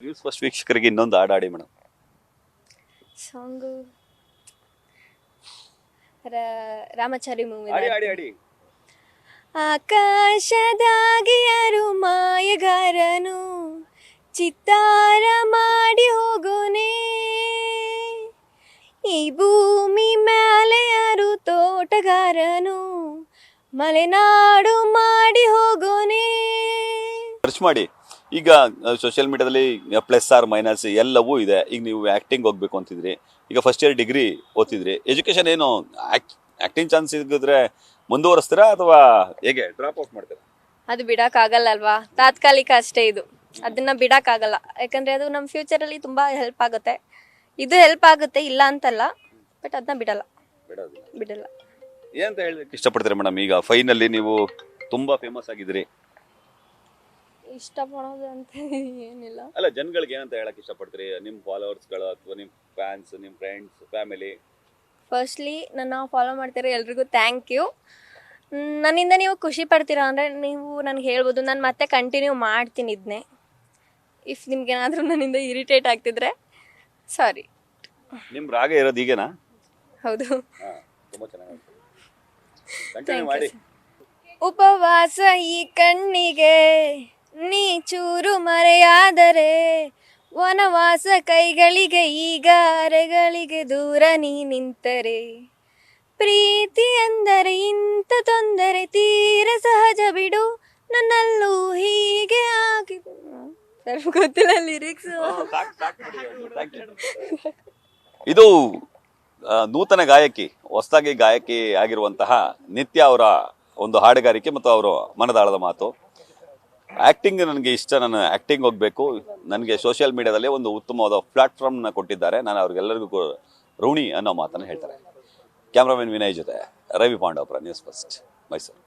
News first ವೀಕ್ಷಕರಿಗೆ ಇನ್ನೊಂದು ಹಾಡು ಹಾಡಿ ಮೇಡಮ್. Song Ramachari movie. ಆಕಾಶದಾಗಿ ಯಾರು ಮಾಯಗಾರನು ಚಿತ್ತಾರ ಮಾಡಿ ಹೋಗೋನೆ, ಈ ಭೂಮಿ ಮೇಲೆ ಯಾರು ತೋಟಗಾರನು ಮಲೆನಾಡು ಮಾಡಿ ಹೋಗೋನೆ. ಸರ್ಚ್ ಮಾಡಿ. ಈಗ ಸೋಷಿಯಲ್ ಮೀಡಿಯಾದಲ್ಲಿ ಪ್ಲಸ್ ಆರ್ ಮೈನಸ್ ಎಲ್ಲವೂ ಇದೆ. ಈಗ ನೀವು ಆ್ಯಕ್ಟಿಂಗ್ ಹೋಗ್ಬೇಕು ಅಂತಿದ್ರಿ, ಈಗ ಫಸ್ಟ್ ಇಯರ್ ಡಿಗ್ರಿ ಓದ್ತಿದ್ರಿ, ಎಜುಕೇಶನ್ ಏನು ಆ್ಯಕ್ಟಿಂಗ್ ಚಾನ್ಸ್ ಸಿಗಿದ್ರೆ ಮುಂದುವರಿಸ್ತೀರಾ ಅಥವಾ ಹೇಗೆ ಡ್ರಾಪ್ ಔಟ್ ಮಾಡ್ತೀರಾ? ಅದು ಬಿಡೋಕ್ಕಾಗಲ್ಲ ಅಲ್ವಾ, ತಾತ್ಕಾಲಿಕ ಅಷ್ಟೇ ಇದು, ಅದನ್ನ ಬಿಡೋಕ್ಕಾಗಲ್ಲ. ಯಾಕಂದರೆ ಅದು ನಮ್ಮ ಫ್ಯೂಚರಲ್ಲಿ ತುಂಬ ಹೆಲ್ಪ್ ಆಗುತ್ತೆ. ಇದು ಹೆಲ್ಪ್ ಆಗುತ್ತೆ, ಇಲ್ಲ ಅಂತಲ್ಲ, ಬಟ್ ಅದನ್ನ ಬಿಡಲ್ಲ. ಏನಂತ ಹೇಳಕ್ಕೆ ಇಷ್ಟಪಡ್ತೀರಾ ಮೇಡಮ್? ಈಗ ಫೈನಲ್ಲಿ ನೀವು ತುಂಬ ಫೇಮಸ್ ಆಗಿದ್ರಿ. ಇಷ್ಟಪಡೋದು ಅಂತ ಏನಿಲ್ಲ. ಅಲ್ಲ, ಜನಗಳಿಗೆ ಏನಂತ ಹೇಳಕ್ ಇಷ್ಟಪಡ್ತೀರಿ? ನಿಮ್ಮ ಫಾಲೋವರ್ಸ್ಗಳು ಅಥವಾ ನಿಮ್ಮ ಫ್ಯಾನ್ಸ್, ನಿಮ್ಮ ಫ್ರೆಂಡ್ಸ್, ಫ್ಯಾಮಿಲಿ? ಫಸ್ಟ್ಲಿ ನನ್ನ ಫಾಲೋ ಮಾಡ್ತೀರಾ ಎಲ್ರಿಗೂ ಥ್ಯಾಂಕ್ ಯು. ನನ್ನಿಂದ ನೀವು ಖುಷಿ ಪಡ್ತೀರಾ ಅಂದರೆ ನೀವು ನನಗೆ ಹೇಳ್ಬೋದು, ನಾನು ಮತ್ತೆ ಕಂಟಿನ್ಯೂ ಮಾಡ್ತೀನಿ ಇದನ್ನೇ. ಇಫ್ ನಿಮ್ಗೇನಾದರೂ ನನ್ನಿಂದ ಇರಿಟೇಟ್ ಆಗ್ತಿದ್ರೆ ಸಾರಿ. ನಿಮ್ಮ ರಾಗ ಇರೋದು ಈಗೇನಾ? ಹೌದು. ತುಂಬ ಚೆನ್ನಾಗಿ ಕಂಟಿನ್ಯೂ ಮಾಡಿ. ಉಪವಾಸ ಈ ಕಣ್ಣಿಗೆ ನೀ ಚೂರು ಮರೆಯಾದರೆ, ವನವಾಸ ಕೈಗಳಿಗೆ ಈಗ ಅರೆಗಳಿಗೆ ದೂರ ನೀ ನಿಂತರೆ, ಪ್ರೀತಿ ಅಂದರೆ ಇಂಥ ತೊಂದರೆ ತೀರ ಸಹಜ ಬಿಡು, ನನ್ನಲ್ಲೂ ಹೀಗೆ ಆಗಿದೆ. ಸ್ವಲ್ಪ ಗೊತ್ತಿಲ್ಲ ಲಿರಿಕ್ಸ್. ಇದು ನೂತನ ಗಾಯಕಿ, ಹೊಸದಾಗಿ ಗಾಯಕಿ ಆಗಿರುವಂತಹ ನಿತ್ಯ ಅವರ ಒಂದು ಹಾಡುಗಾರಿಕೆ ಮತ್ತು ಅವರು ಮನದಾಳದ ಮಾತು. ಆ್ಯಕ್ಟಿಂಗ್ ನನಗೆ ಇಷ್ಟ, ನಾನು ಆ್ಯಕ್ಟಿಂಗ್ ಹೋಗಬೇಕು, ನನಗೆ ಸೋಷಿಯಲ್ ಮೀಡಿಯಾದಲ್ಲಿ ಒಂದು ಉತ್ತಮವಾದ ಪ್ಲಾಟ್ಫಾರ್ಮ್ನ ಕೊಟ್ಟಿದ್ದಾರೆ, ನಾನು ಅವ್ರಿಗೆಲ್ಲರಿಗೂ ಋಣಿ ಅನ್ನೋ ಮಾತನ್ನು ಹೇಳ್ತಾರೆ. ಕ್ಯಾಮ್ರಾಮನ್ ವಿನಯ್ ಜೊತೆ ರವಿ ಪಾಂಡವಪುರ, ನ್ಯೂಸ್ ಫಸ್ಟ್, ಮೈಸೂರು.